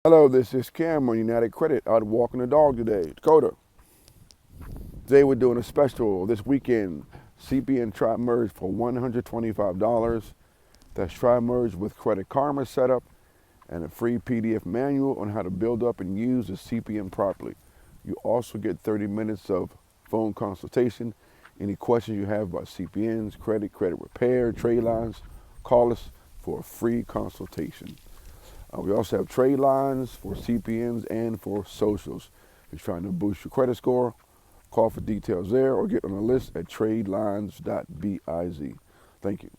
Hello, this is Cam on United Credit out walking the dog today. Dakota. Today we're doing a special this weekend. CPN Tri-Merge for $125. That's Tri-Merge with Credit Karma setup and a free PDF manual on how to build up and use the CPN properly. You also get 30 minutes of phone consultation. Any questions you have about CPNs, credit repair, trade lines, call us for a free consultation. We also have trade lines for CPNs and for socials. If you're trying to boost your credit score, call for details there or get on the list at tradelines.biz. Thank you.